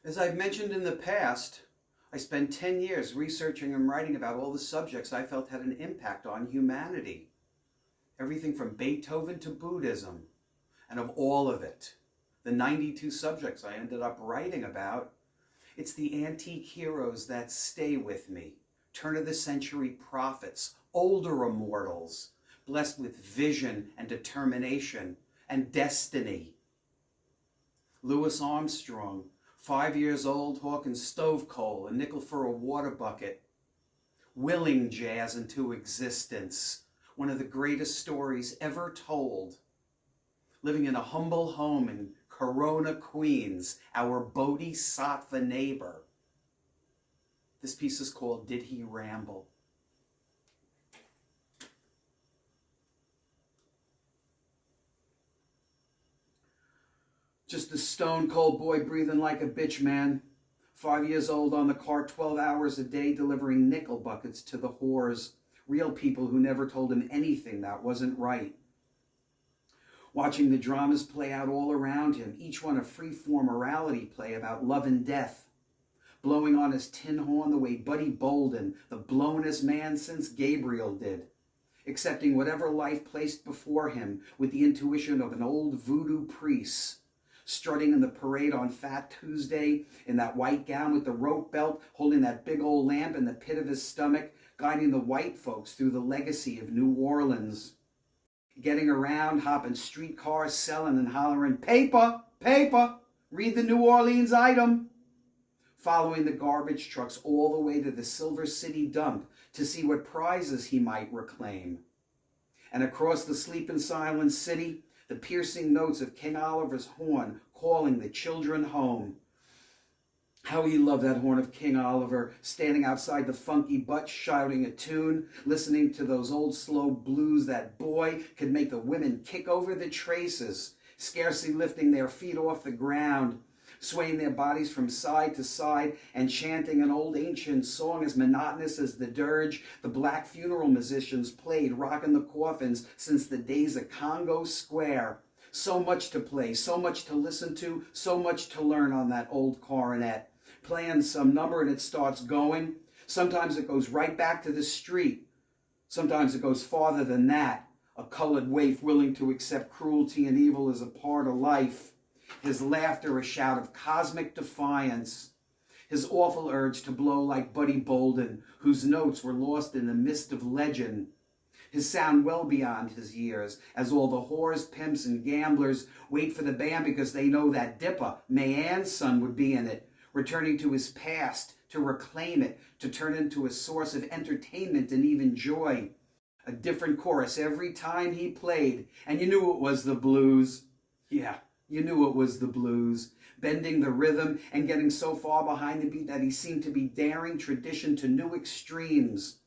As I've mentioned in the past, I spent 10 years researching and writing about all the subjects I felt had an impact on humanity. Everything from Beethoven to Buddhism, and of all of it, the 92 subjects I ended up writing about, it's the antique heroes that stay with me. Turn of the century prophets, older immortals, blessed with vision and determination and destiny. Louis Armstrong, 5 years old, hawking stove coal, a nickel for a water bucket, willing jazz into existence, one of the greatest stories ever told. Living in a humble home in Corona, Queens, our bodhisattva neighbor. This piece is called Did He Ramble? Just a stone cold boy breathing like a bitch, man. 5 years old on the cart, 12 hours a day, delivering nickel buckets to the whores. Real people who never told him anything that wasn't right. Watching the dramas play out all around him, each one a free-form morality play about love and death. Blowing on his tin horn the way Buddy Bolden, the blowinest man since Gabriel did. Accepting whatever life placed before him with the intuition of an old voodoo priest. Strutting in the parade on Fat Tuesday in that white gown with the rope belt, holding that big old lamp in the pit of his stomach, guiding the white folks through the legacy of New Orleans. Getting around, hopping streetcars, selling and hollering, paper, paper, read the New Orleans item. Following the garbage trucks all the way to the Silver City dump to see what prizes he might reclaim. And across the sleeping silent city, the piercing notes of King Oliver's horn calling the children home. How he loved that horn of King Oliver, standing outside the funky butt shouting a tune, listening to those old slow blues that boy could make the women kick over the traces, scarcely lifting their feet off the ground, swaying their bodies from side to side and chanting an old ancient song as monotonous as the dirge the black funeral musicians played, rocking the coffins since the days of Congo Square. So much to play, so much to listen to, so much to learn on that old cornet. Playing some number and it starts going. Sometimes it goes right back to the street. Sometimes it goes farther than that. A colored waif willing to accept cruelty and evil as a part of life. His laughter a shout of cosmic defiance. His awful urge to blow like Buddy Bolden, whose notes were lost in the mist of legend. His sound well beyond his years, as all the whores, pimps, and gamblers wait for the band because they know that Dipper, Mayan's son, would be in it, returning to his past, to reclaim it, to turn into a source of entertainment and even joy. A different chorus every time he played, and you knew it was the blues. Yeah, you knew it was the blues, bending the rhythm and getting so far behind the beat that he seemed to be daring tradition to new extremes.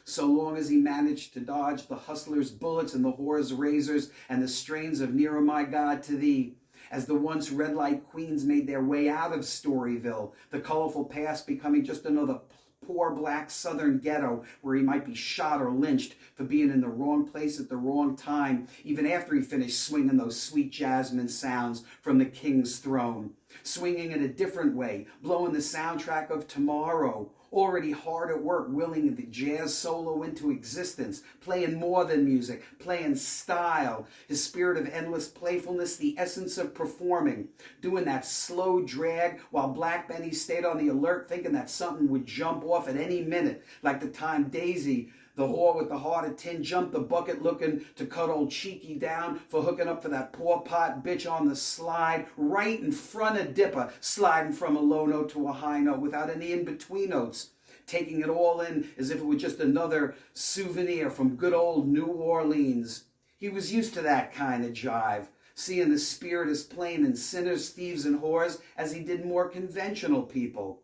So long as he managed to dodge the hustler's bullets and the whore's razors and the strains of Nearer My God to Thee, as the once red light queens made their way out of Storyville, the colorful past becoming just another poor black southern ghetto where he might be shot or lynched for being in the wrong place at the wrong time, even after he finished swinging those sweet jasmine sounds from the king's throne. Swinging in a different way, blowing the soundtrack of tomorrow, already hard at work willing the jazz solo into existence, playing more than music, playing style, his spirit of endless playfulness, the essence of performing, doing that slow drag while Black Benny stayed on the alert thinking that something would jump off at any minute, like the time Daisy, the whore with the heart of tin, jumped the bucket looking to cut old Cheeky down for hooking up for that poor pot bitch on the slide, right in front of Dipper, sliding from a low note to a high note without any in-between notes, taking it all in as if it were just another souvenir from good old New Orleans. He was used to that kind of jive, seeing the spirit as plain in sinners, thieves, and whores as he did more conventional people.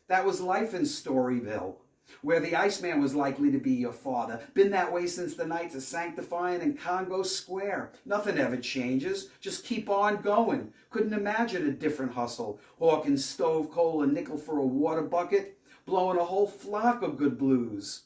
That was life in Storyville, where the Iceman was likely to be your father. Been that way since the nights of Sanctifying in Congo Square. Nothing ever changes. Just keep on going. Couldn't imagine a different hustle. Hawking stove coal, a nickel for a water bucket, blowing a whole flock of good blues.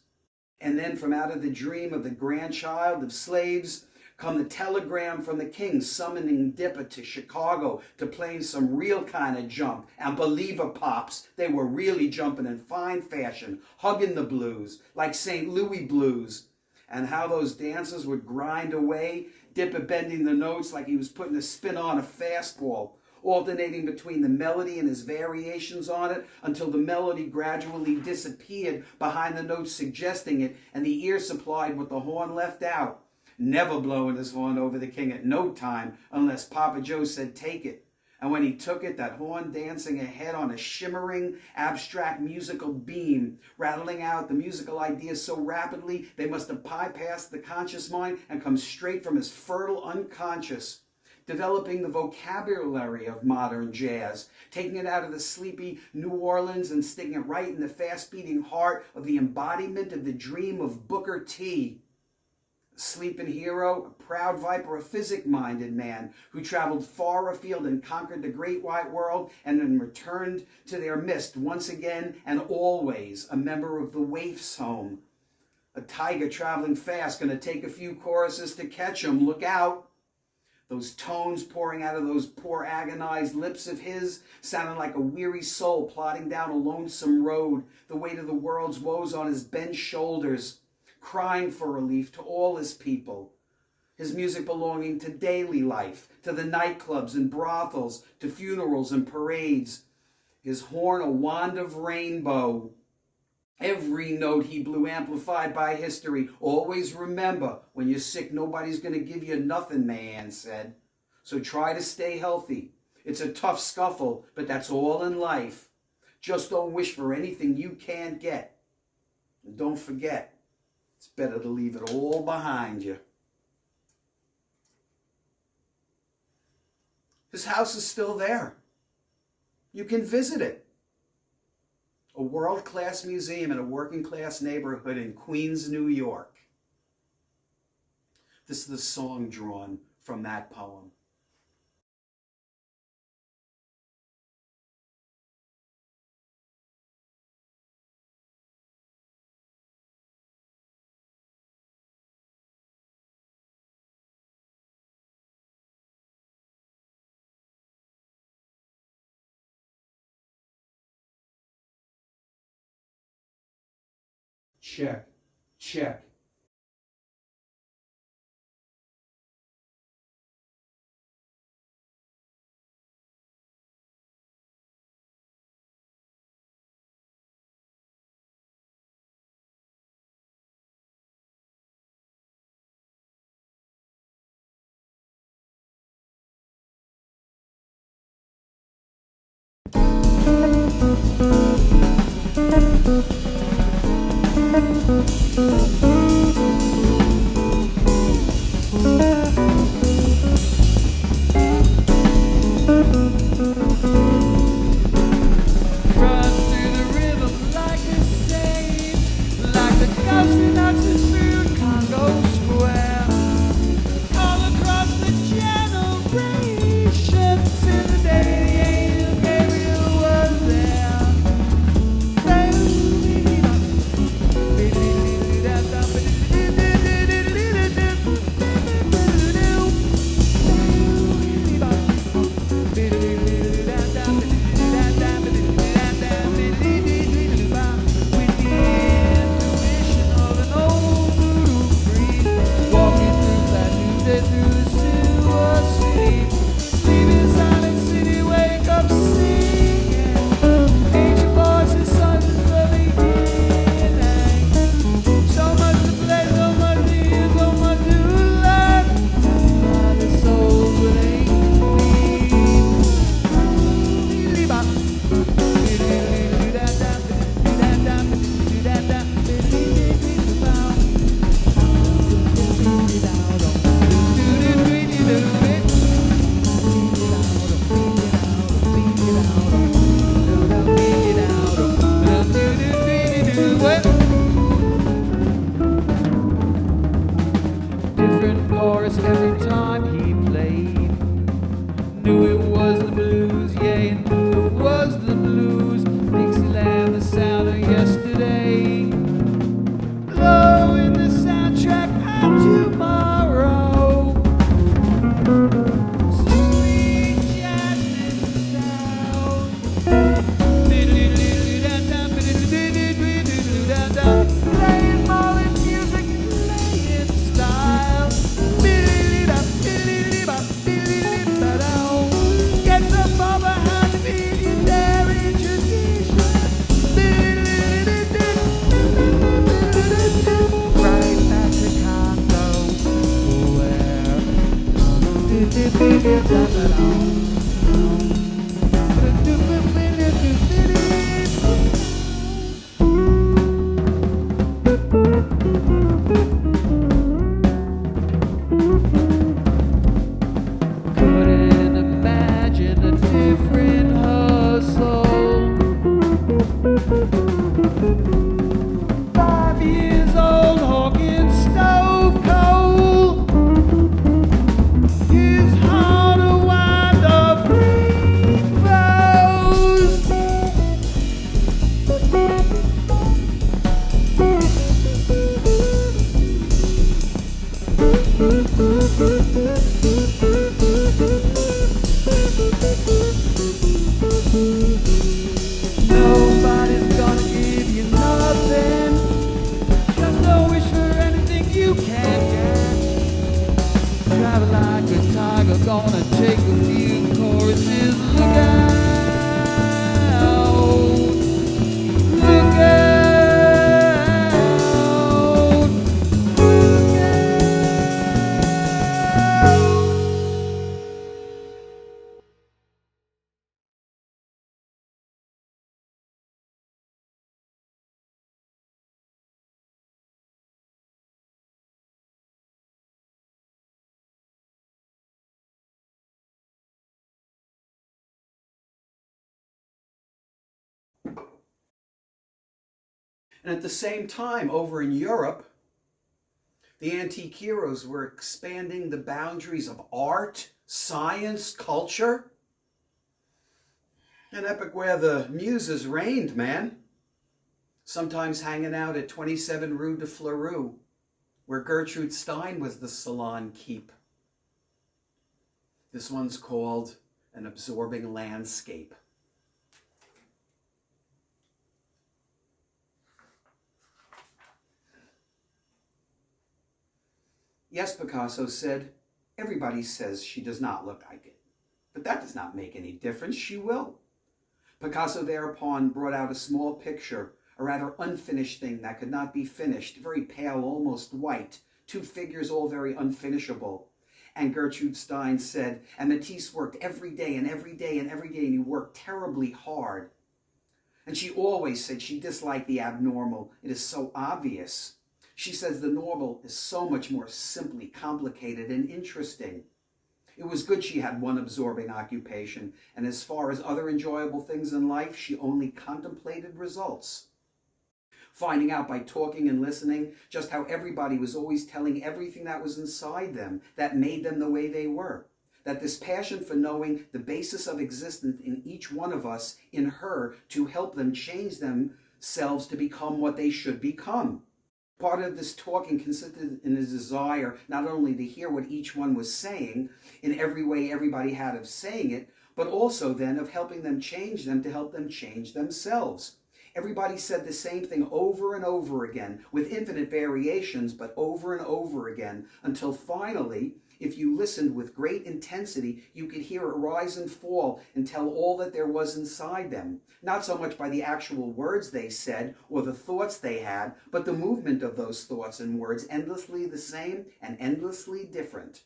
And then from out of the dream of the grandchild of slaves come the telegram from the king summoning Dipper to Chicago to play some real kind of jump. And believer pops, they were really jumping in fine fashion, hugging the blues, like St. Louis blues. And how those dancers would grind away, Dipper bending the notes like he was putting a spin on a fastball, alternating between the melody and his variations on it until the melody gradually disappeared behind the notes suggesting it, and the ear supplied with the horn left out. Never blowing his horn over the king at no time unless Papa Joe said take it. And when he took it, that horn dancing ahead on a shimmering, abstract musical beam, rattling out the musical ideas so rapidly they must have bypassed the conscious mind and come straight from his fertile unconscious, developing the vocabulary of modern jazz, taking it out of the sleepy New Orleans and sticking it right in the fast-beating heart of the embodiment of the dream of Booker T. Sleeping hero, a proud viper, a physic-minded man who traveled far afield and conquered the great white world and then returned to their midst once again and always a member of the waifs' home. A tiger traveling fast, going to take a few choruses to catch him. Look out. Those tones pouring out of those poor agonized lips of his sounded like a weary soul plodding down a lonesome road, the weight of the world's woes on his bent shoulders, crying for relief to all his people. His music belonging to daily life, to the nightclubs and brothels, to funerals and parades. His horn a wand of rainbow. Every note he blew amplified by history. Always remember, when you're sick, nobody's going to give you nothing, man said. So try to stay healthy. It's a tough scuffle, but that's all in life. Just don't wish for anything you can't get. And don't forget, it's better to leave it all behind you. His house is still there. You can visit it. A world-class museum in a working-class neighborhood in Queens, New York. This is the song drawn from that poem. Check, check. Da da Sweet jasmine sound. Playing Marlin music, playing style. Gets up on the hand to be in their tradition. Right back to Congo, where couldn't imagine a different hustle. 5 years old, hawking stove coal. His heart a wind of rainbows. Nobody's gonna give you nothing. Just don't wish for anything you can't get. Drive like a tiger, gonna take a few choruses. Look out! Look out! Look out! And at the same time, over in Europe, the antique heroes were expanding the boundaries of art, science, culture. An epoch where the muses reigned, man. Sometimes hanging out at 27 Rue de Fleurus, where Gertrude Stein was the salon keep. This one's called An Absorbing Landscape. Yes, Picasso said, everybody says she does not look like it. But that does not make any difference. She will. Picasso thereupon brought out a small picture, a rather unfinished thing that could not be finished, very pale, almost white, two figures all very unfinishable. And Gertrude Stein said, and Matisse worked every day and every day and every day, and he worked terribly hard. And she always said she disliked the abnormal. It is so obvious. She says the normal is so much more simply complicated and interesting. It was good she had one absorbing occupation, and as far as other enjoyable things in life, she only contemplated results. Finding out by talking and listening just how everybody was always telling everything that was inside them that made them the way they were. That this passion for knowing the basis of existence in each one of us, in her, to help them change themselves to become what they should become. Part of this talking consisted in a desire not only to hear what each one was saying in every way everybody had of saying it, but also then of helping them change them to help them change themselves. Everybody said the same thing over and over again, with infinite variations, but over and over again, until finally, if you listened with great intensity, you could hear it rise and fall and tell all that there was inside them. Not so much by the actual words they said or the thoughts they had, but the movement of those thoughts and words, endlessly the same and endlessly different.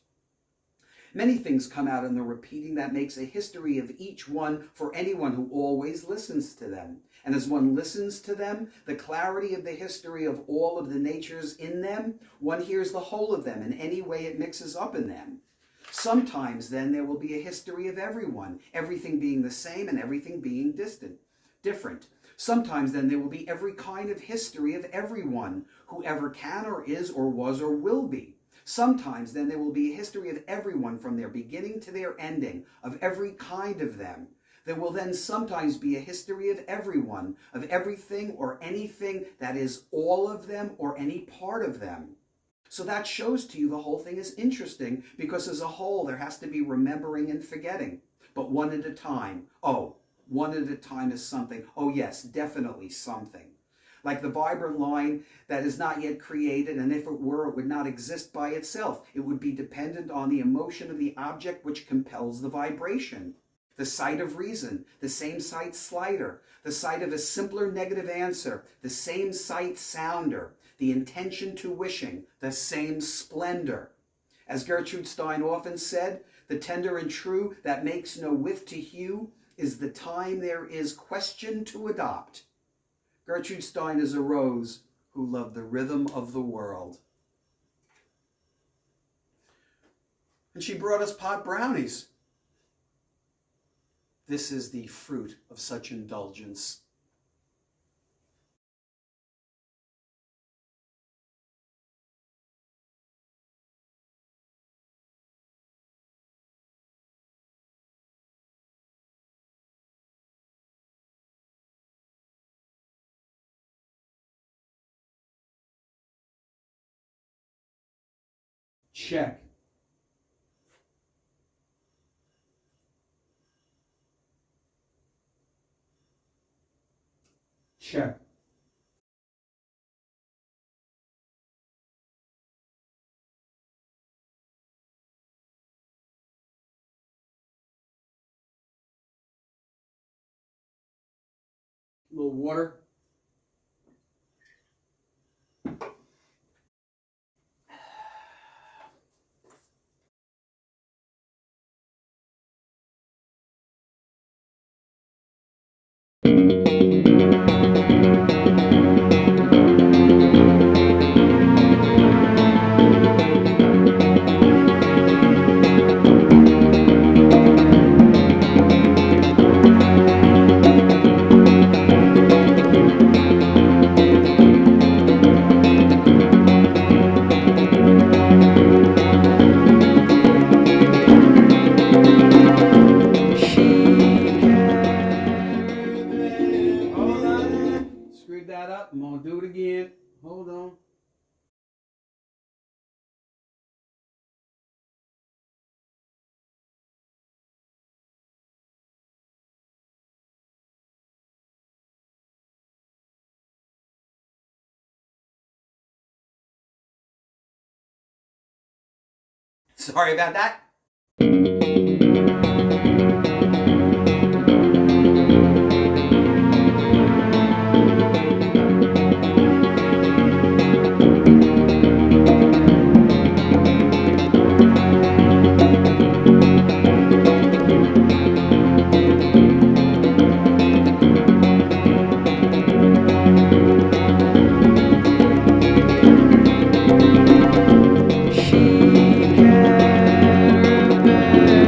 Many things come out in the repeating that makes a history of each one for anyone who always listens to them. And as one listens to them, the clarity of the history of all of the natures in them, one hears the whole of them in any way it mixes up in them. Sometimes then there will be a history of everyone, everything being the same and everything being different. Sometimes then there will be every kind of history of everyone, whoever can or is or was or will be. Sometimes then there will be a history of everyone from their beginning to their ending, of every kind of them. There will then sometimes be a history of everyone, of everything or anything that is all of them or any part of them. So that shows to you the whole thing is interesting, because as a whole there has to be remembering and forgetting, but one at a time. Oh, one at a time is something. Oh yes, definitely something. Like the vibrant line that is not yet created, and if it were, it would not exist by itself. It would be dependent on the emotion of the object which compels the vibration. The sight of reason, the same sight slider, the sight of a simpler negative answer, the same sight sounder, the intention to wishing, the same splendor. As Gertrude Stein often said, the tender and true that makes no whiff to hue is the time there is question to adopt. Gertrude Stein is a rose who loved the rhythm of the world. And she brought us pot brownies. This is the fruit of such indulgence. Check. Check. A little water. Screwed that up. I'm going to do it again. Hold on. Sorry about that. She can't remember.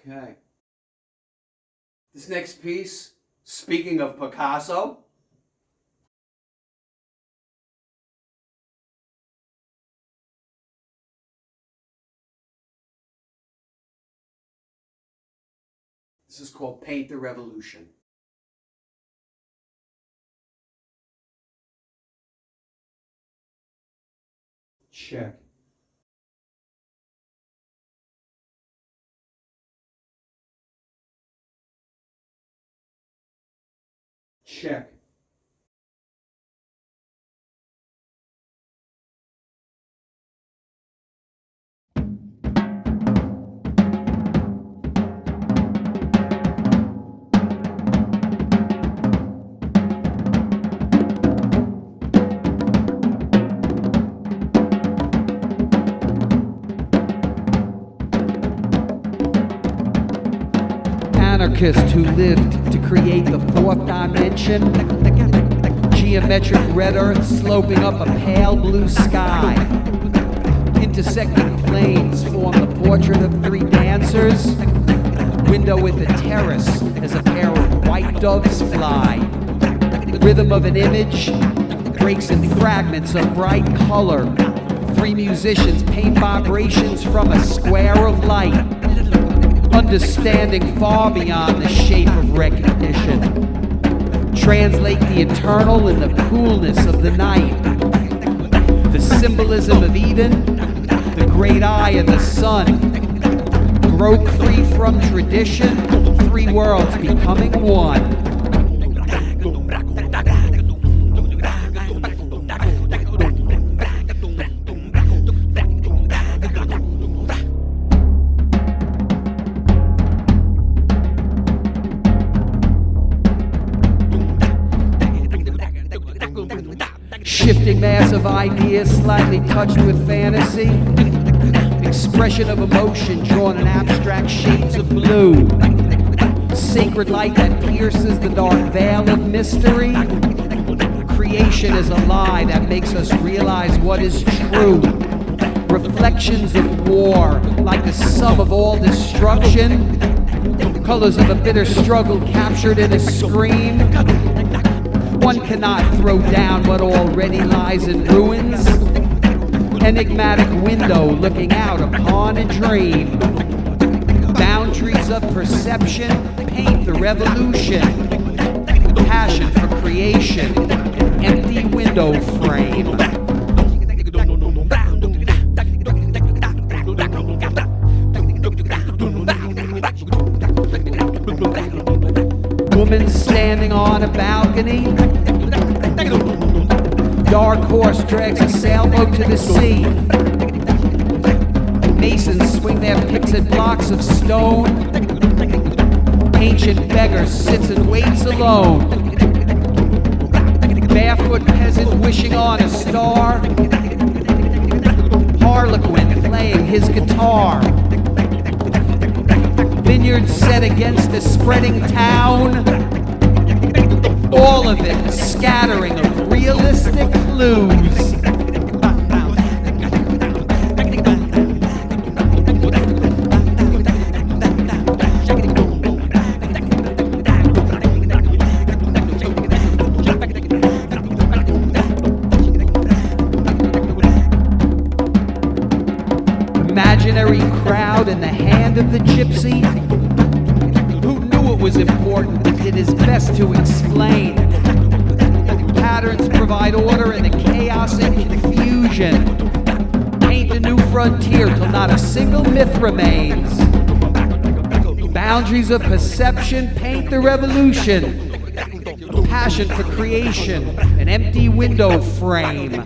Okay. This next piece, speaking of Picasso, this is called Paint the Revolution. Check. Check. Anarchist who lived to create the fourth dimension. Geometric red earth sloping up a pale blue sky. Intersecting planes form the portrait of three dancers. Window with a terrace as a pair of white doves fly. Rhythm of an image breaks in fragments of bright color. Three musicians paint vibrations from a square of light. Understanding far beyond the shape of recognition. Translate the eternal in the coolness of the night. The symbolism of Eden, the great eye and the sun. Broke free from tradition, three worlds becoming one. Shifting mass of ideas slightly touched with fantasy. Expression of emotion drawn in abstract shades of blue. Sacred light that pierces the dark veil of mystery. Creation is a lie that makes us realize what is true. Reflections of war, like the sum of all destruction. Colors of a bitter struggle captured in a scream. One cannot throw down what already lies in ruins. Enigmatic window looking out upon a dream. Boundaries of perception paint the revolution. Passion for creation, empty window frame. Woman standing on a balcony. Dark horse drags a sailboat to the sea. Masons swing their picks at blocks of stone. Ancient beggar sits and waits alone. Barefoot peasant wishing on a star. Harlequin playing his guitar. Vineyard set against a spreading town. All of it a scattering of realistic clues. Imaginary crowd in the hand of the gypsy, who knew it was important but did his best to explain. Patterns provide order in the chaos and confusion. Paint a new frontier till not a single myth remains. Boundaries of perception paint the revolution. Passion for creation, an empty window frame.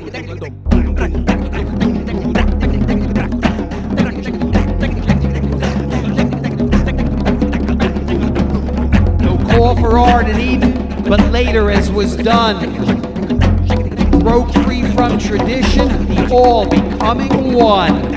Call for art in Eden, but later as was done. Broke free from tradition, the all becoming one.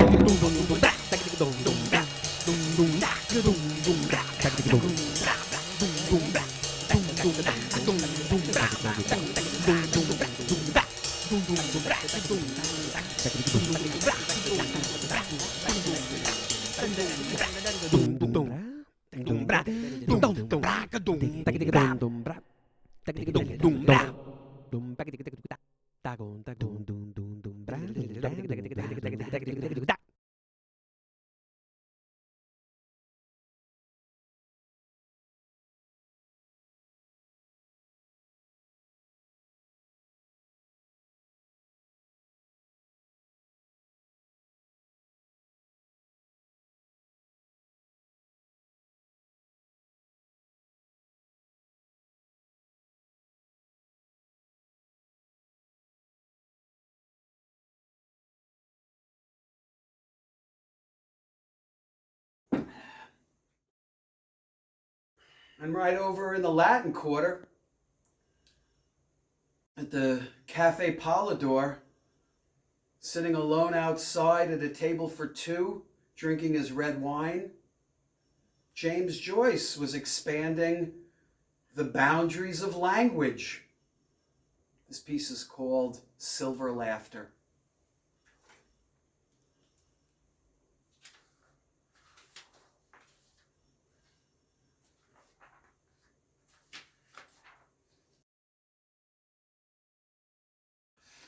And right over in the Latin Quarter, at the Cafe Polidor, sitting alone outside at a table for two, drinking his red wine, James Joyce was expanding the boundaries of language. This piece is called Silver Laughter.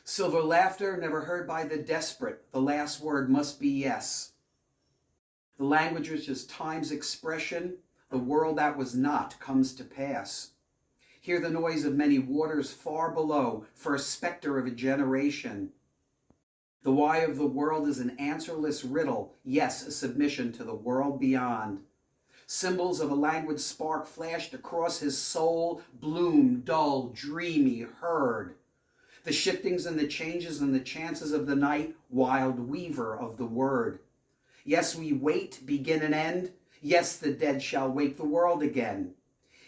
Silver laughter never heard by the desperate. The last word must be yes. The language which is time's expression, the world that was not comes to pass. Hear the noise of many waters far below, for a specter of a generation. The why of the world is an answerless riddle, yes, a submission to the world beyond. Symbols of a languid spark flashed across his soul, bloom, dull, dreamy, heard. The shiftings and the changes and the chances of the night, wild weaver of the word. Yes, we wait, begin and end. Yes, the dead shall wake the world again.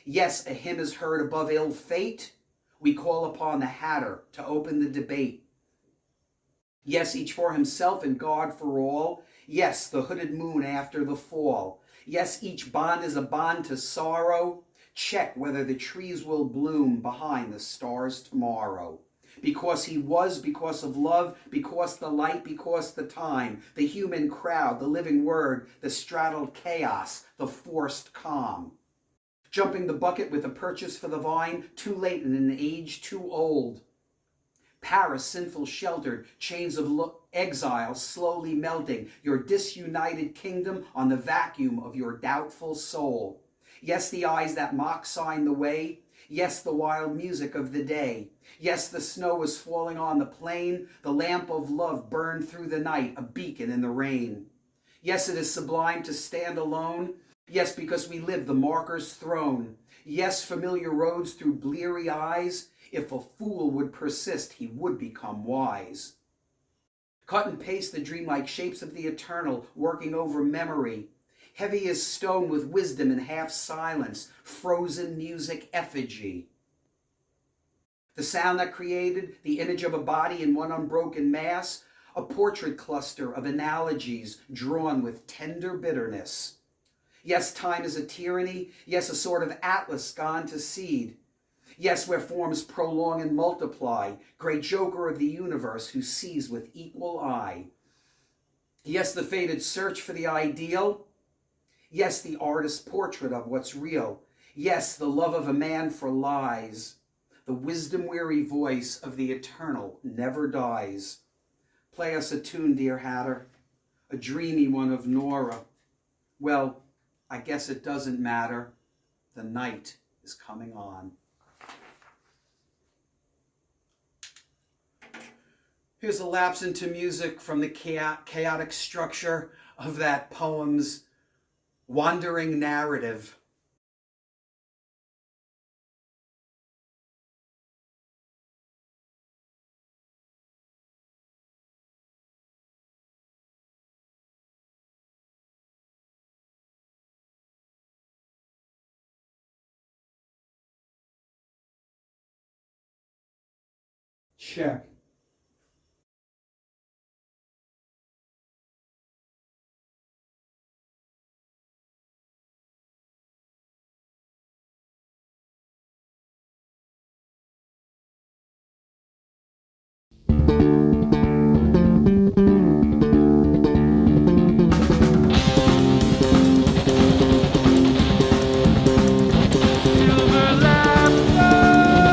Yes, a hymn is heard above ill fate. We call upon the hatter to open the debate. Yes, each for himself and God for all. Yes, the hooded moon after the fall. Yes, each bond is a bond to sorrow. Check whether the trees will bloom behind the stars tomorrow. Because he was, because of love, because the light, because the time, the human crowd, the living word, the straddled chaos, the forced calm. Jumping the bucket with a purchase for the vine, too late in an age too old. Paris, sinful sheltered, chains of exile slowly melting, your disunited kingdom on the vacuum of your doubtful soul. Yes, the eyes that mock sign the way. Yes, the wild music of the day. Yes, the snow was falling on the plain. The lamp of love burned through the night, a beacon in the rain. Yes, it is sublime to stand alone. Yes, because we live the marker's throne. Yes, familiar roads through bleary eyes. If a fool would persist, he would become wise. Cut and paste the dreamlike shapes of the eternal, working over memory. Heavy as stone with wisdom and half silence, frozen music effigy. The sound that created the image of a body in one unbroken mass, a portrait cluster of analogies drawn with tender bitterness. Yes, time is a tyranny. Yes, a sort of atlas gone to seed. Yes, where forms prolong and multiply, great joker of the universe who sees with equal eye. Yes, the fated search for the ideal. Yes, the artist's portrait of what's real. Yes, the love of a man for lies. The wisdom-weary voice of the eternal never dies. Play us a tune, dear Hatter, a dreamy one of Nora. Well, I guess it doesn't matter. The night is coming on. Here's a lapse into music from the chaotic structure of that poem's wandering narrative. Check. Silver laughter.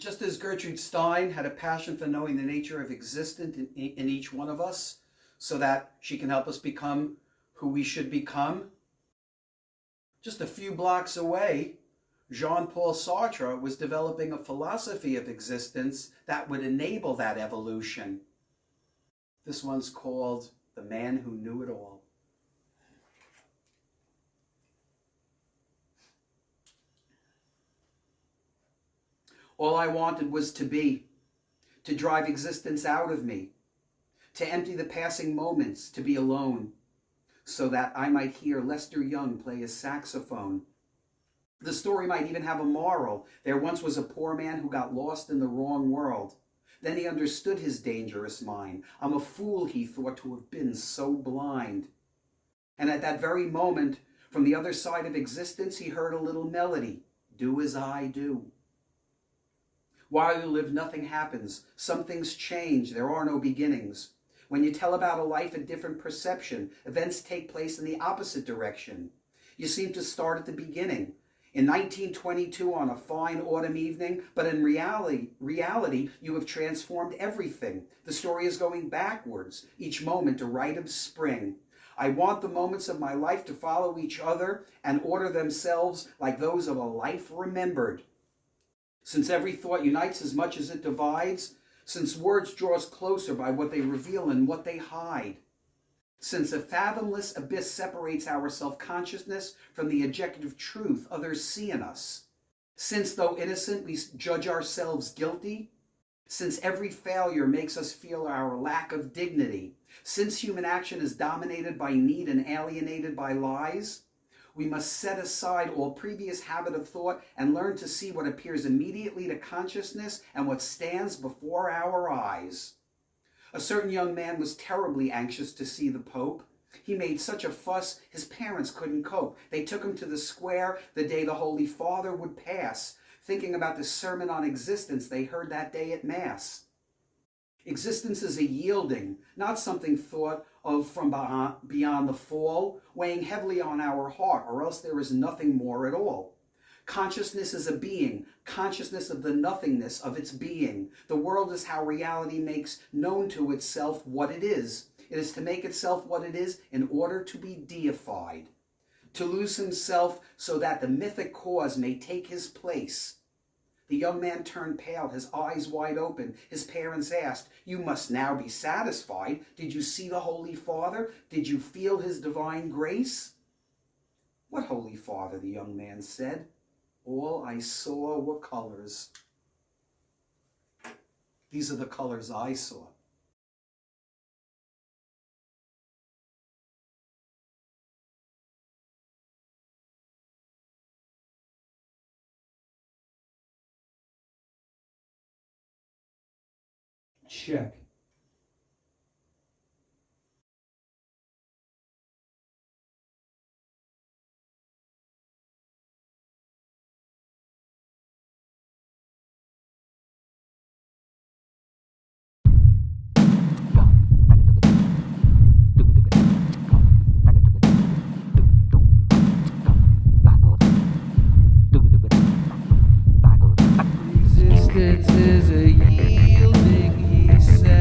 Just as Gertrude Stein had a passion for knowing the nature of existence in each one of us so that she can help us become who we should become, just a few blocks away, Jean-Paul Sartre was developing a philosophy of existence that would enable that evolution. This one's called The Man Who Knew It All. All I wanted was to be, to drive existence out of me, to empty the passing moments, to be alone, so that I might hear Lester Young play his saxophone. The story might even have a moral. There once was a poor man who got lost in the wrong world. Then he understood his dangerous mind. I'm a fool, he thought, to have been so blind. And at that very moment, from the other side of existence, he heard a little melody. Do as I do. While you live, nothing happens. Some things change. There are no beginnings. When you tell about a life, a different perception. Events take place in the opposite direction. You seem to start at the beginning. In 1922 on a fine autumn evening, but in reality, you have transformed everything. The story is going backwards, each moment a rite of spring. I want the moments of my life to follow each other and order themselves like those of a life remembered. Since every thought unites as much as it divides, since words draw us closer by what they reveal and what they hide, since a fathomless abyss separates our self-consciousness from the objective truth others see in us, since though innocent we judge ourselves guilty, since every failure makes us feel our lack of dignity, since human action is dominated by need and alienated by lies, we must set aside all previous habit of thought and learn to see what appears immediately to consciousness and what stands before our eyes. A certain young man was terribly anxious to see the Pope. He made such a fuss, his parents couldn't cope. They took him to the square the day the Holy Father would pass, thinking about the sermon on existence they heard that day at Mass. Existence is a yielding, not something thought of from beyond the fall, weighing heavily on our heart, or else there is nothing more at all. Consciousness is a being, consciousness of the nothingness of its being. The world is how reality makes known to itself what it is. It is to make itself what it is in order to be deified, to lose himself so that the mythic cause may take his place. The young man turned pale, his eyes wide open. His parents asked, "You must now be satisfied. Did you see the Holy Father? Did you feel his divine grace?" "What Holy Father?" the young man said. "All I saw were colors." These are the colors I saw. Check. Existence is a yielding, he said.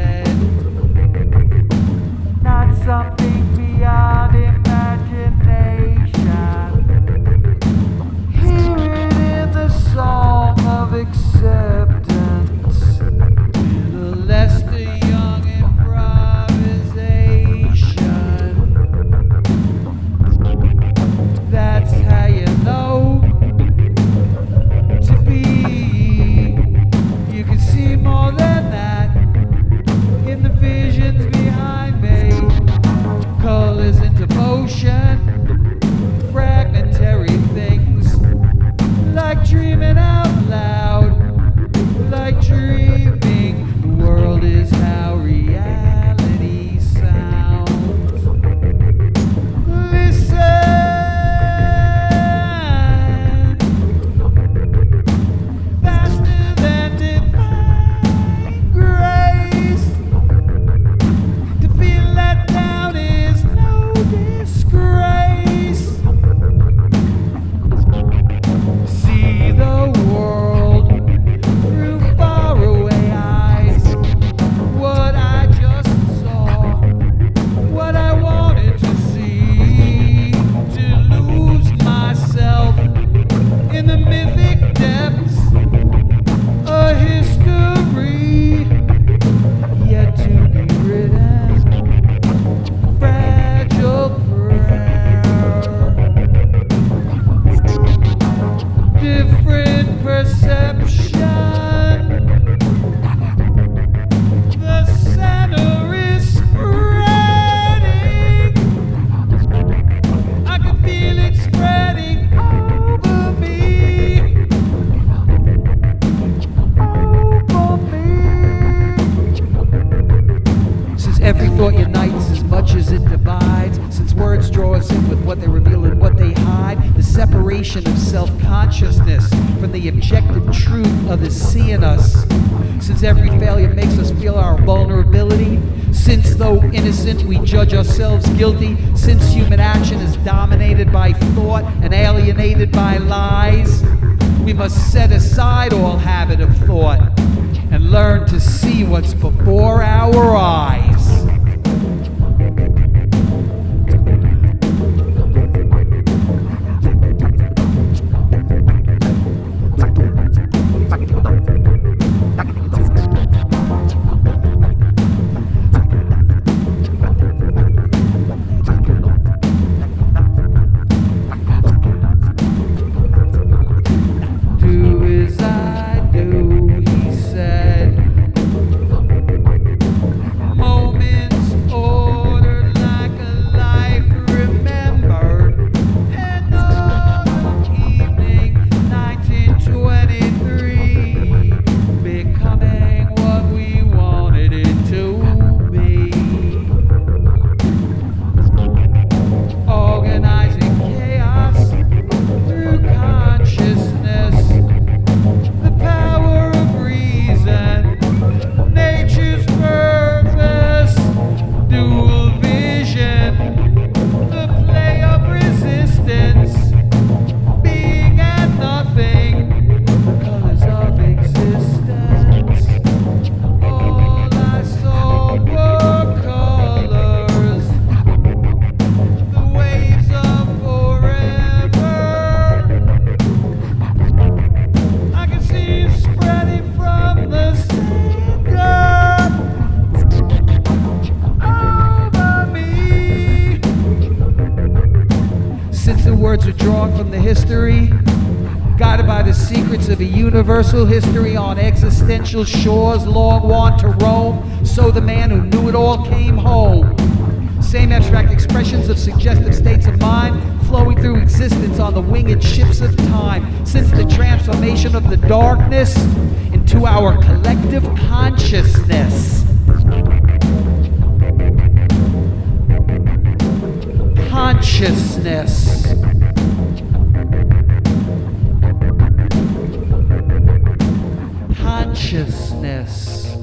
Every thought unites as much as it divides, since words draw us in with what they reveal and what they hide. The separation of self-consciousness from the objective truth of the seeing us. Since every failure makes us feel our vulnerability. Since though innocent we judge ourselves guilty. Since human action is dominated by thought and alienated by lies. We must set aside all habit of thought and learn to see what's before our eyes. Words are drawn from the history, guided by the secrets of a universal history on existential shores, long want to roam. So the man who knew it all came home. Same abstract expressions of suggestive states of mind, flowing through existence on the winged ships of time. Since the transformation of the darkness into our collective consciousness. Consciousness. Consciousness.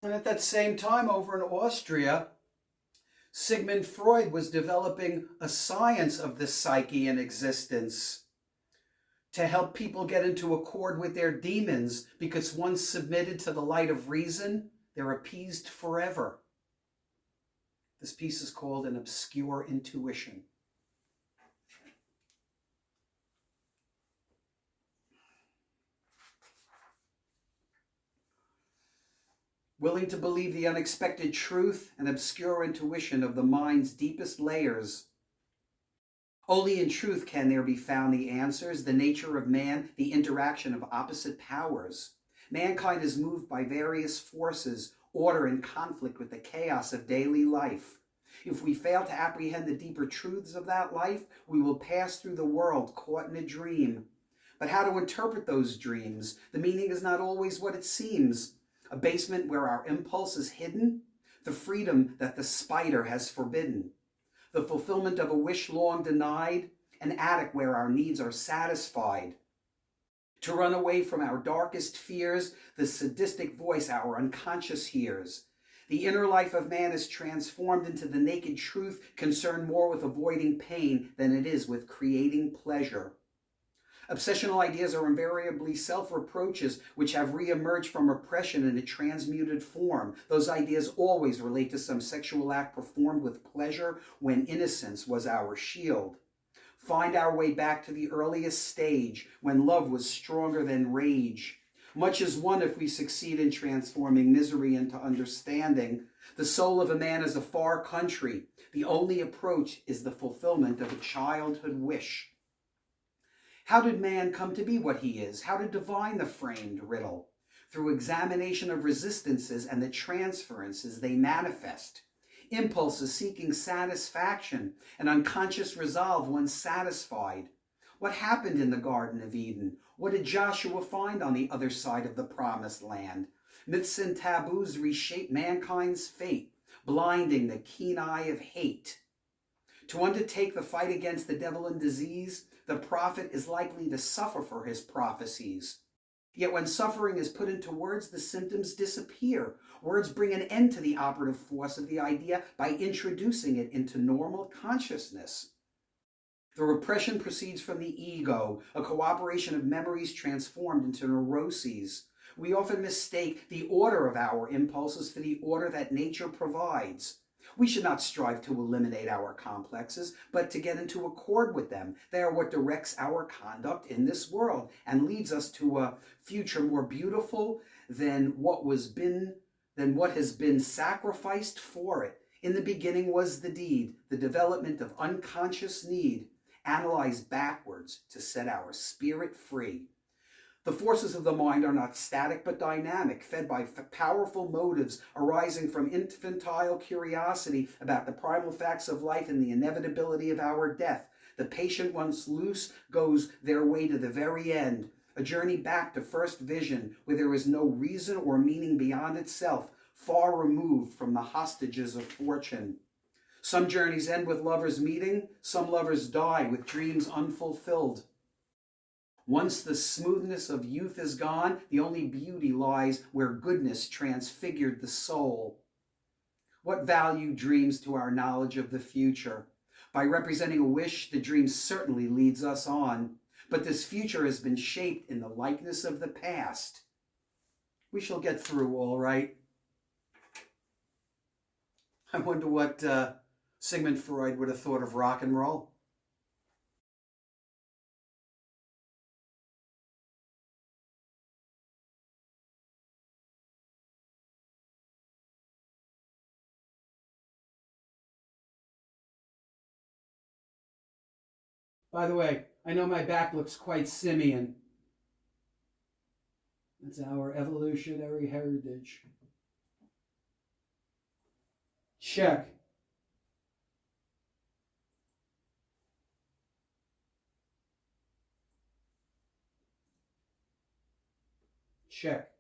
And at that same time, over in Austria, Sigmund Freud was developing a science of the psyche and existence to help people get into accord with their demons, because once submitted to the light of reason, they're appeased forever. This piece is called An Obscure Intuition. Willing to believe the unexpected truth and obscure intuition of the mind's deepest layers. Only in truth can there be found the answers, the nature of man, the interaction of opposite powers. Mankind is moved by various forces, order and conflict with the chaos of daily life. If we fail to apprehend the deeper truths of that life, we will pass through the world caught in a dream. But how to interpret those dreams? The meaning is not always what it seems. A basement where our impulse is hidden, the freedom that the spider has forbidden, the fulfillment of a wish long denied, an attic where our needs are satisfied. To run away from our darkest fears, the sadistic voice our unconscious hears. The inner life of man is transformed into the naked truth, concerned more with avoiding pain than it is with creating pleasure. Obsessional ideas are invariably self-reproaches which have re-emerged from repression in a transmuted form. Those ideas always relate to some sexual act performed with pleasure when innocence was our shield. Find our way back to the earliest stage when love was stronger than rage. Much is won if we succeed in transforming misery into understanding. The soul of a man is a far country. The only approach is the fulfillment of a childhood wish. How did man come to be what he is? How to divine the framed riddle? Through examination of resistances and the transferences they manifest. Impulses seeking satisfaction, an unconscious resolve once satisfied. What happened in the Garden of Eden? What did Joshua find on the other side of the promised land? Myths and taboos reshape mankind's fate, blinding the keen eye of hate. To undertake the fight against the devil and disease, the prophet is likely to suffer for his prophecies. Yet when suffering is put into words, the symptoms disappear. Words bring an end to the operative force of the idea by introducing it into normal consciousness. The repression proceeds from the ego, a cooperation of memories transformed into neuroses. We often mistake the order of our impulses for the order that nature provides. We should not strive to eliminate our complexes, but to get into accord with them. They are what directs our conduct in this world and leads us to a future more beautiful than what has been sacrificed for it. In the beginning was the deed, the development of unconscious need, analyzed backwards to set our spirit free. The forces of the mind are not static but dynamic, fed by powerful motives arising from infantile curiosity about the primal facts of life and the inevitability of our death. The patient, once loose, goes their way to the very end, a journey back to first vision, where there is no reason or meaning beyond itself, far removed from the hostages of fortune. Some journeys end with lovers meeting, some lovers die with dreams unfulfilled. Once the smoothness of youth is gone, the only beauty lies where goodness transfigured the soul. What value dreams to our knowledge of the future? By representing a wish, the dream certainly leads us on. But this future has been shaped in the likeness of the past. We shall get through all right. I wonder what Sigmund Freud would have thought of rock and roll. By the way, I know my back looks quite simian. It's our evolutionary heritage. Check. Check.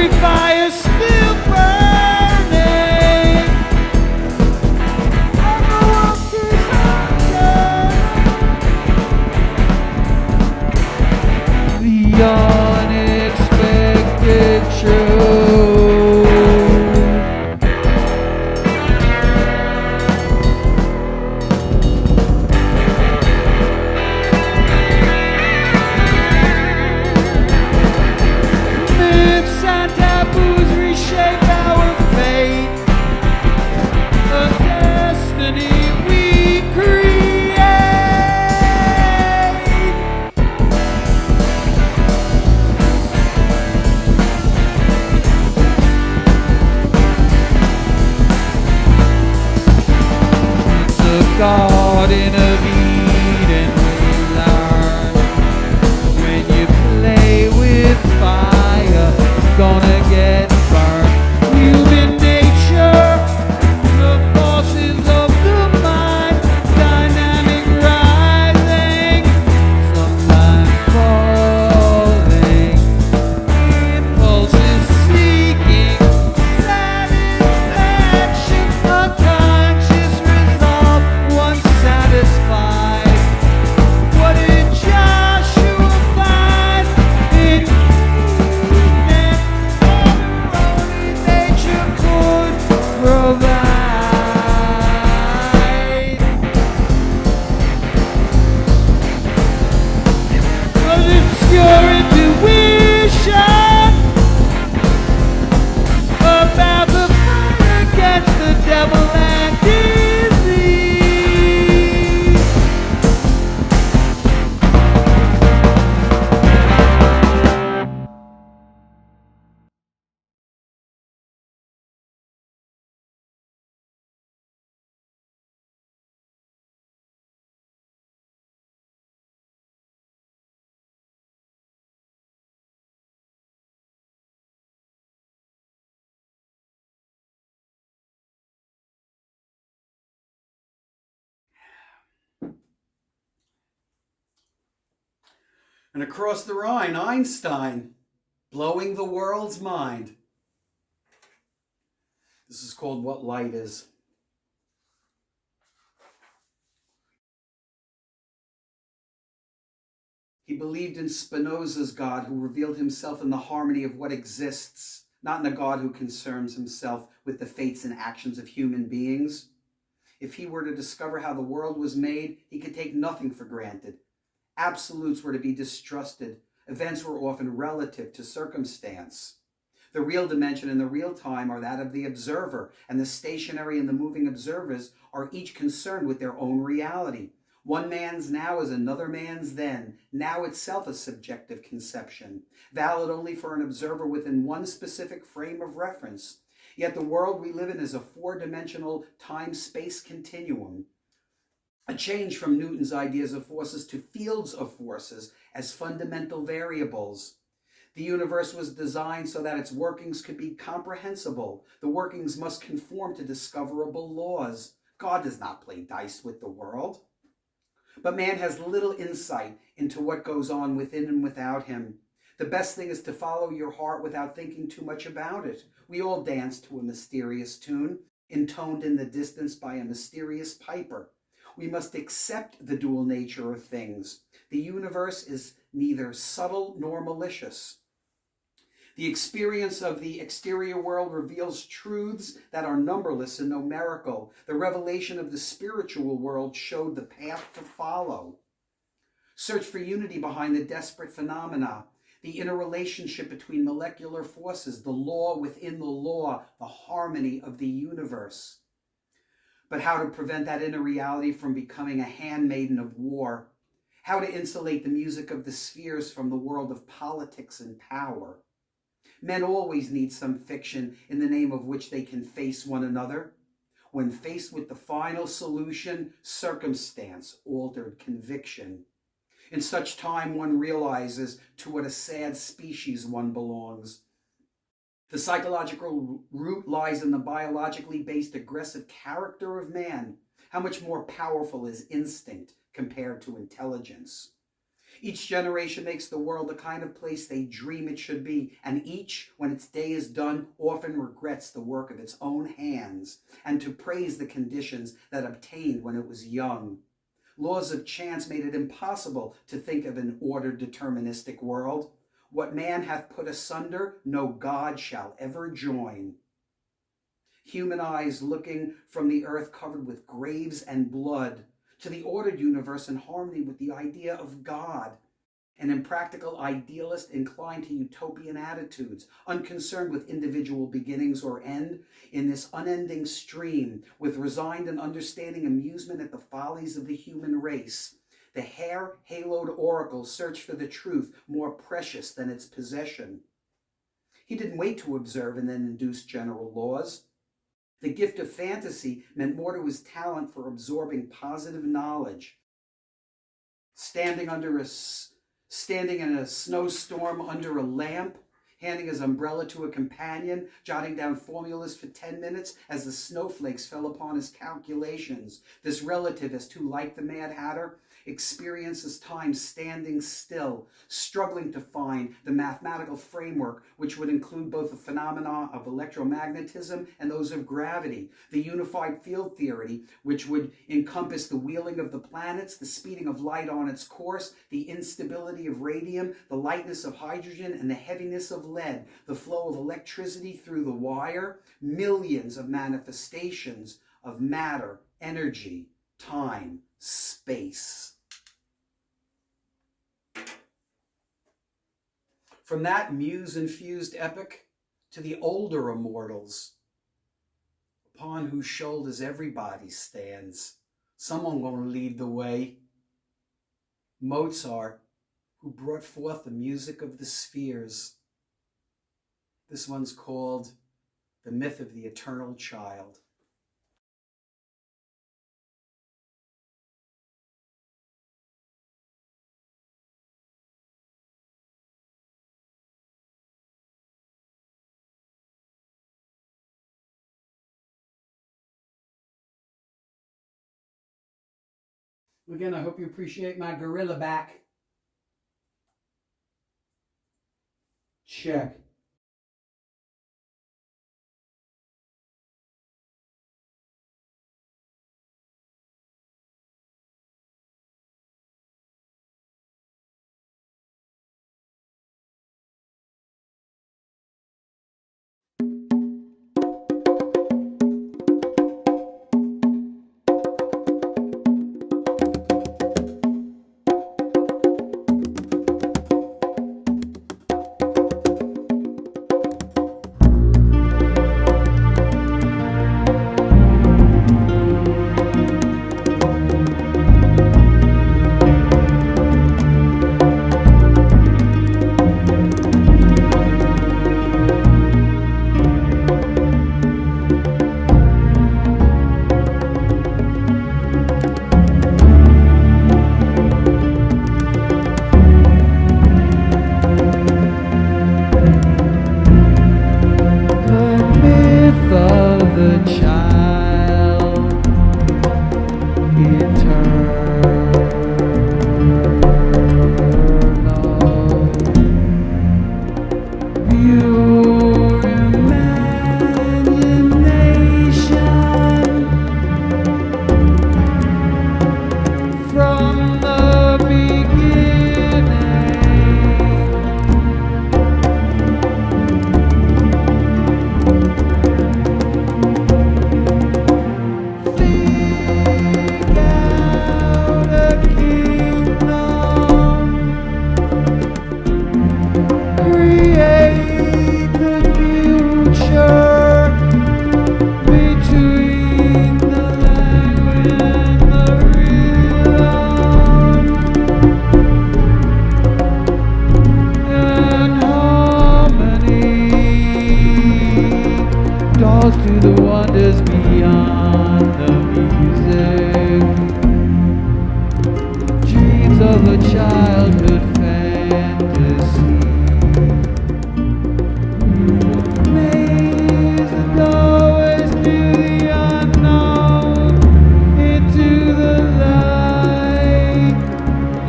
every fire still burning. Everyone keeps on turning. The unexpected truth. Myths and taboos reshape our fate, a destiny we create. It's a garden of Eden we learn. When you play with fire, gonna get burned. Human nature, the forces of the mind, dynamic rising, sometimes falling. Impulses seeking satisfaction, unconscious resolve once satisfied. What did Joshua find in that only nature could provide? Was it pure intuition about the fight against the devil and disease? And across the Rhine, Einstein, blowing the world's mind. This is called What Light Is. He believed in Spinoza's God, who revealed himself in the harmony of what exists, not in a God who concerns himself with the fates and actions of human beings. If he were to discover how the world was made, he could take nothing for granted. Absolutes were to be distrusted. Events were often relative to circumstance. The real dimension and the real time are that of the observer, and the stationary and the moving observers are each concerned with their own reality. One man's now is another man's then, now itself a subjective conception, valid only for an observer within one specific frame of reference. Yet the world we live in is a four-dimensional time-space continuum, a change from Newton's ideas of forces to fields of forces as fundamental variables. The universe was designed so that its workings could be comprehensible. The workings must conform to discoverable laws. God does not play dice with the world. But man has little insight into what goes on within and without him. The best thing is to follow your heart without thinking too much about it. We all dance to a mysterious tune, intoned in the distance by a mysterious piper. We must accept the dual nature of things. The universe is neither subtle nor malicious. The experience of the exterior world reveals truths that are numberless and numerical. The revelation of the spiritual world showed the path to follow. Search for unity behind the desperate phenomena, the interrelationship between molecular forces, the law within the law, the harmony of the universe. But how to prevent that inner reality from becoming a handmaiden of war? How to insulate the music of the spheres from the world of politics and power? Men always need some fiction in the name of which they can face one another. When faced with the final solution, circumstance altered conviction. In such time, one realizes to what a sad species one belongs. The psychological root lies in the biologically based aggressive character of man. How much more powerful is instinct compared to intelligence? Each generation makes the world the kind of place they dream it should be, and each, when its day is done, often regrets the work of its own hands, and to praise the conditions that obtained when it was young. Laws of chance made it impossible to think of an ordered, deterministic world. What man hath put asunder, no God shall ever join. Human eyes looking from the earth covered with graves and blood to the ordered universe in harmony with the idea of God. An impractical idealist inclined to utopian attitudes, unconcerned with individual beginnings or end, in this unending stream, with resigned and understanding amusement at the follies of the human race. The hair-haloed oracle searched for the truth more precious than its possession. He didn't wait to observe and then induce general laws. The gift of fantasy meant more to his talent for absorbing positive knowledge. Standing in a snowstorm under a lamp, handing his umbrella to a companion, jotting down formulas for 10 minutes as the snowflakes fell upon his calculations. This relativist who, like the Mad Hatter, experiences time standing still, struggling to find the mathematical framework which would include both the phenomena of electromagnetism and those of gravity, the unified field theory which would encompass the wheeling of the planets, the speeding of light on its course, the instability of radium, the lightness of hydrogen, and the heaviness of lead, the flow of electricity through the wire, millions of manifestations of matter, energy, time, space. From that muse-infused epic to the older immortals, upon whose shoulders everybody stands, someone gonna lead the way. Mozart, who brought forth the music of the spheres. This one's called The Myth of the Eternal Child. Again, I hope you appreciate my gorilla back. Check.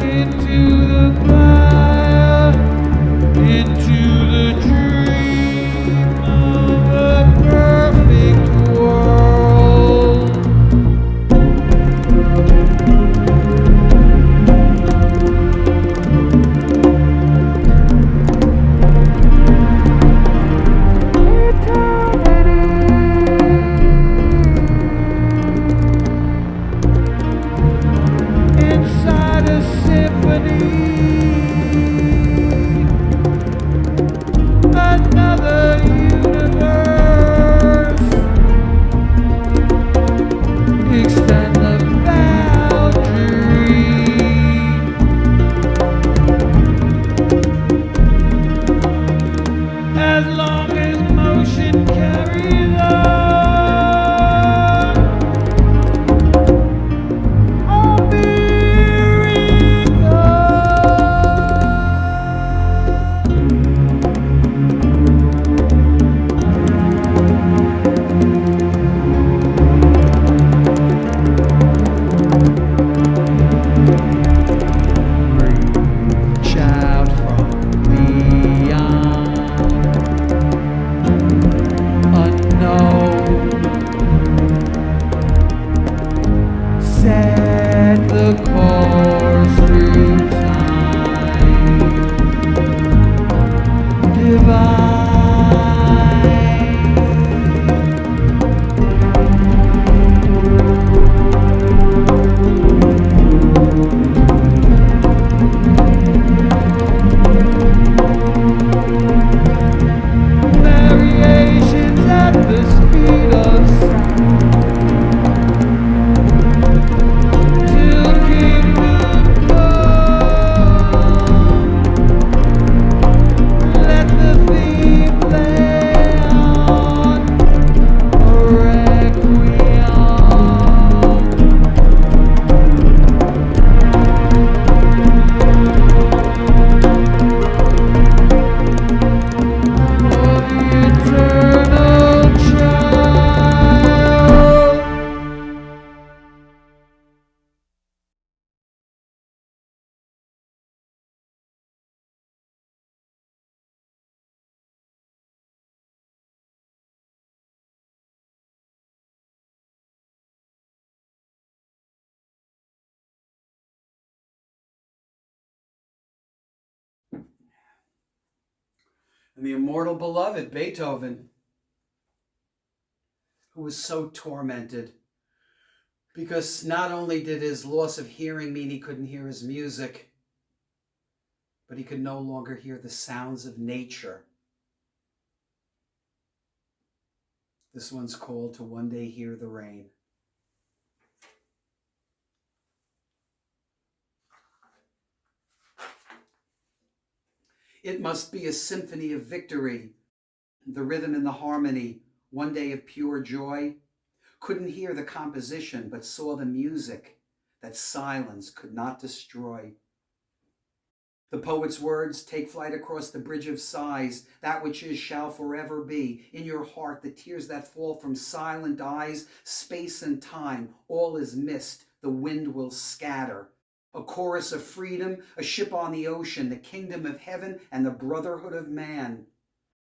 Into the And the immortal beloved, Beethoven, who was so tormented because not only did his loss of hearing mean he couldn't hear his music, but he could no longer hear the sounds of nature. This one's called To One Day Hear the Rain. It must be a symphony of victory, the rhythm and the harmony, one day of pure joy. Couldn't hear the composition, but saw the music that silence could not destroy. The poet's words take flight across the bridge of sighs. That which is shall forever be. In your heart, the tears that fall from silent eyes, space and time, all is mist, the wind will scatter. A chorus of freedom, a ship on the ocean, the kingdom of heaven and the brotherhood of man.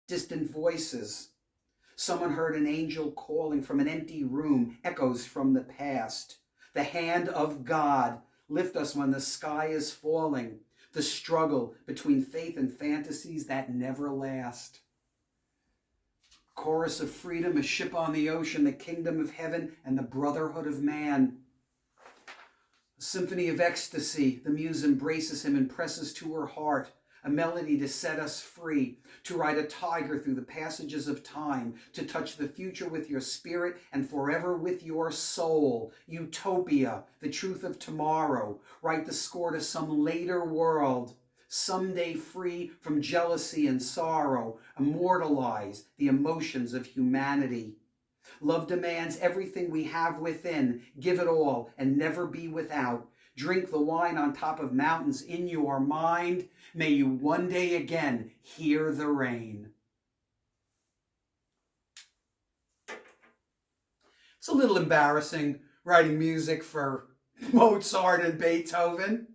Distant voices. Someone heard an angel calling from an empty room, echoes from the past. The hand of God, lift us when the sky is falling. The struggle between faith and fantasies that never last. Chorus of freedom, a ship on the ocean, the kingdom of heaven and the brotherhood of man. A symphony of ecstasy, the muse embraces him and presses to her heart. A melody to set us free, to ride a tiger through the passages of time, to touch the future with your spirit and forever with your soul. Utopia, the truth of tomorrow. Write the score to some later world. Someday free from jealousy and sorrow. Immortalize the emotions of humanity. Love demands everything we have within. Give it all and never be without. Drink the wine on top of mountains in your mind. May you one day again hear the rain. It's a little embarrassing writing music for Mozart and Beethoven.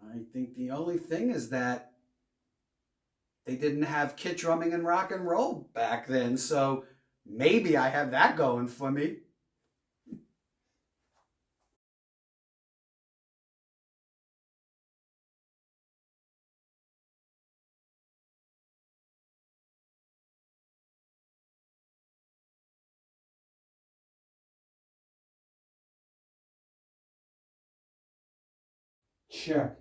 I think the only thing is that they didn't have kit drumming and rock and roll back then, so maybe I have that going for me. Check.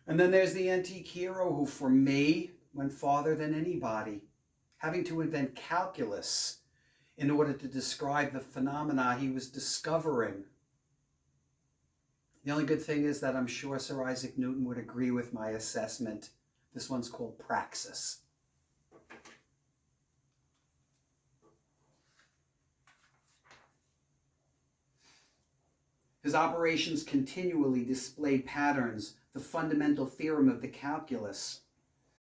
And then there's the antique hero who, for me, went farther than anybody, having to invent calculus in order to describe the phenomena he was discovering. The only good thing is that I'm sure Sir Isaac Newton would agree with my assessment. This one's called praxis. His operations continually displayed patterns, the fundamental theorem of the calculus.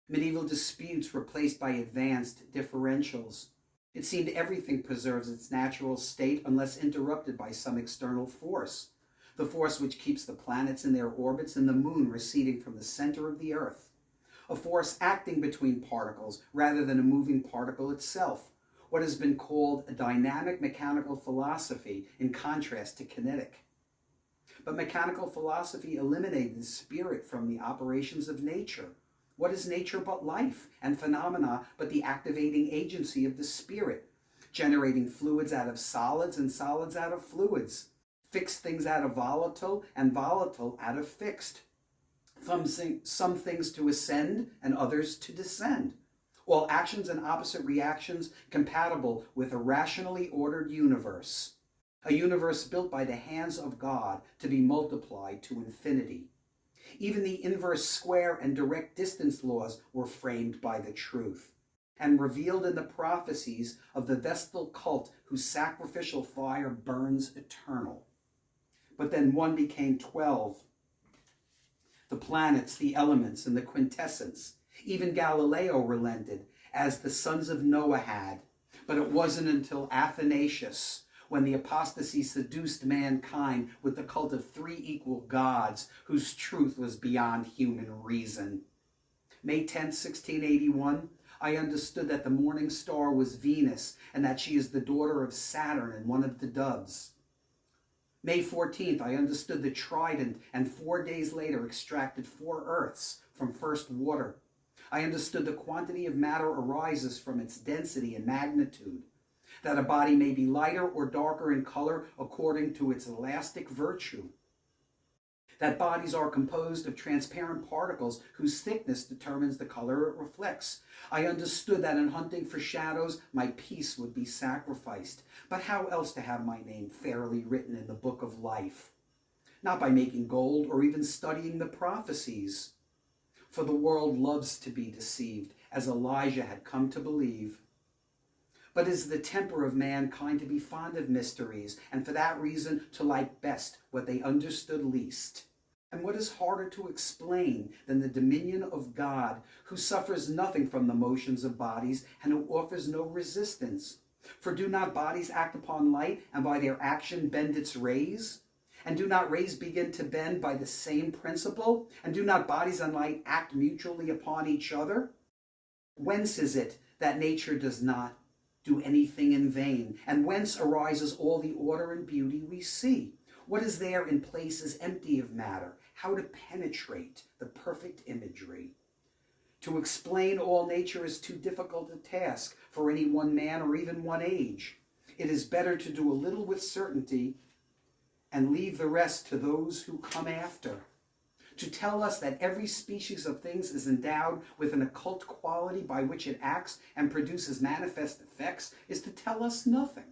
Medieval disputes replaced by advanced differentials. It seemed everything preserves its natural state unless interrupted by some external force, the force which keeps the planets in their orbits and the moon receding from the center of the earth, a force acting between particles rather than a moving particle itself, what has been called a dynamic mechanical philosophy in contrast to kinetic. But mechanical philosophy eliminated the spirit from the operations of nature. What is nature but life, and phenomena but the activating agency of the spirit, generating fluids out of solids and solids out of fluids, fixed things out of volatile and volatile out of fixed, some things to ascend and others to descend, all actions and opposite reactions compatible with a rationally ordered universe, a universe built by the hands of God to be multiplied to infinity. Even the inverse square and direct distance laws were framed by the truth and revealed in the prophecies of the Vestal cult whose sacrificial fire burns eternal. But then 1 became 12. The planets, the elements, and the quintessence. Even Galileo relented, as the sons of Noah had. But it wasn't until Athanasius, when the apostasy seduced mankind with the cult of 3 equal gods, whose truth was beyond human reason. May 10th, 1681, I understood that the morning star was Venus, and that she is the daughter of Saturn and one of the doves. May 14th, I understood the trident, and 4 days later extracted 4 earths from first water. I understood the quantity of matter arises from its density and magnitude, that a body may be lighter or darker in color according to its elastic virtue, that bodies are composed of transparent particles whose thickness determines the color it reflects. I understood that in hunting for shadows, my peace would be sacrificed. But how else to have my name fairly written in the book of life? Not by making gold or even studying the prophecies. For the world loves to be deceived, as Elijah had come to believe. But it is the temper of mankind to be fond of mysteries, and for that reason to like best what they understood least. And what is harder to explain than the dominion of God, who suffers nothing from the motions of bodies, and who offers no resistance? For do not bodies act upon light, and by their action bend its rays? And do not rays begin to bend by the same principle? And do not bodies and light act mutually upon each other? Whence is it that nature does not do anything in vain? And whence arises all the order and beauty we see? What is there in places empty of matter? How to penetrate the perfect imagery? To explain all nature is too difficult a task for any one man or even one age. It is better to do a little with certainty and leave the rest to those who come after. To tell us that every species of things is endowed with an occult quality by which it acts and produces manifest effects is to tell us nothing.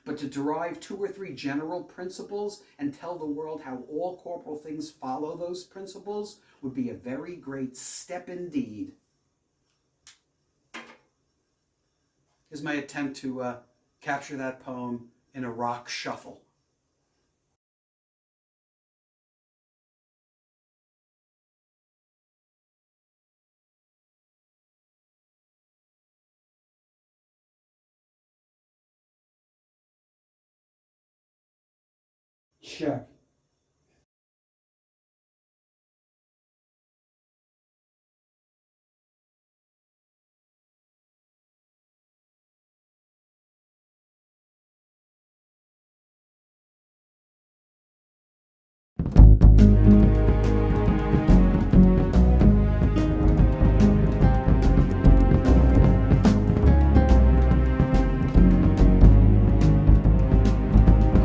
But to derive 2 or 3 general principles and tell the world how all corporal things follow those principles would be a very great step indeed. Here's my attempt to capture that poem in a rock shuffle. Check.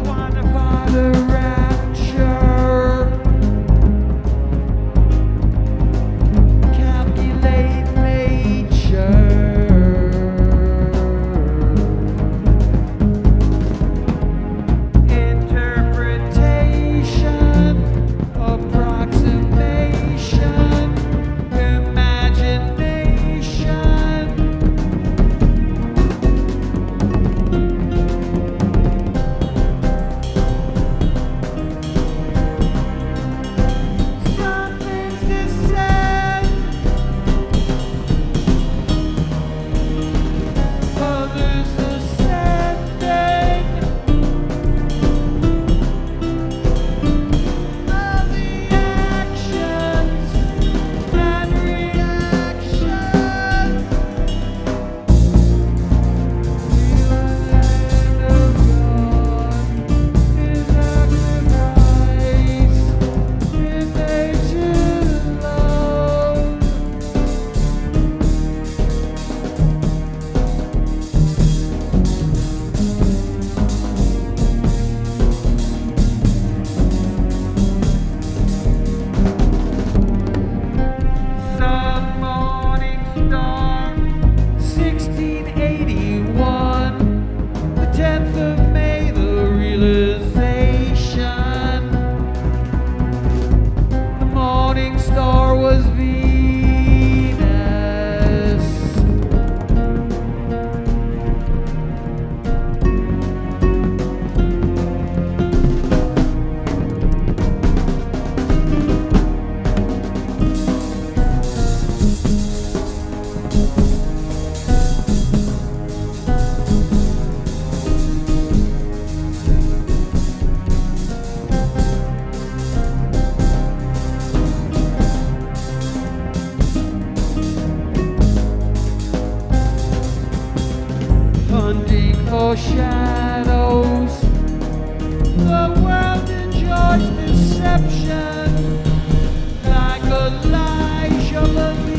Quantify the rapture. hunting for shadows. The world enjoys deception, like Elijah believed.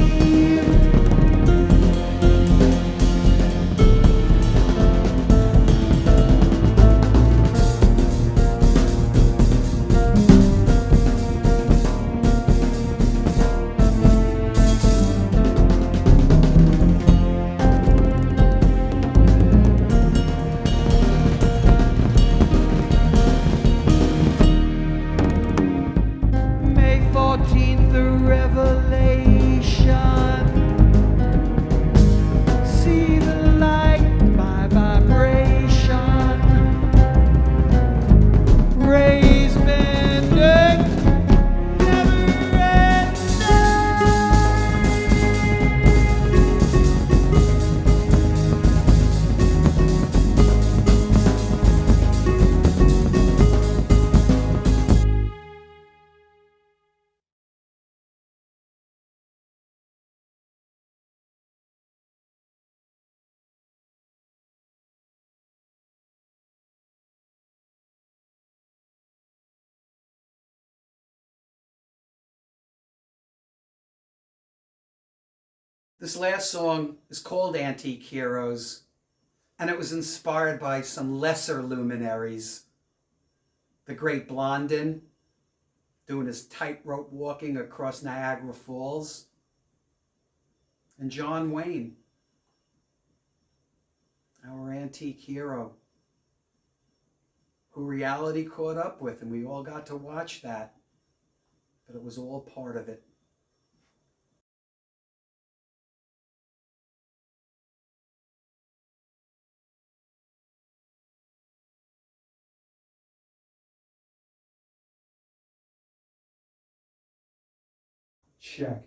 May 14th, the revelation. See the light by vibration. Rays bending, never ending. This last song is called Antique Heroes, and it was inspired by some lesser luminaries. The great Blondin, doing his tightrope walking across Niagara Falls, and John Wayne, our antique hero, who reality caught up with, and we all got to watch that, but it was all part of it. Check.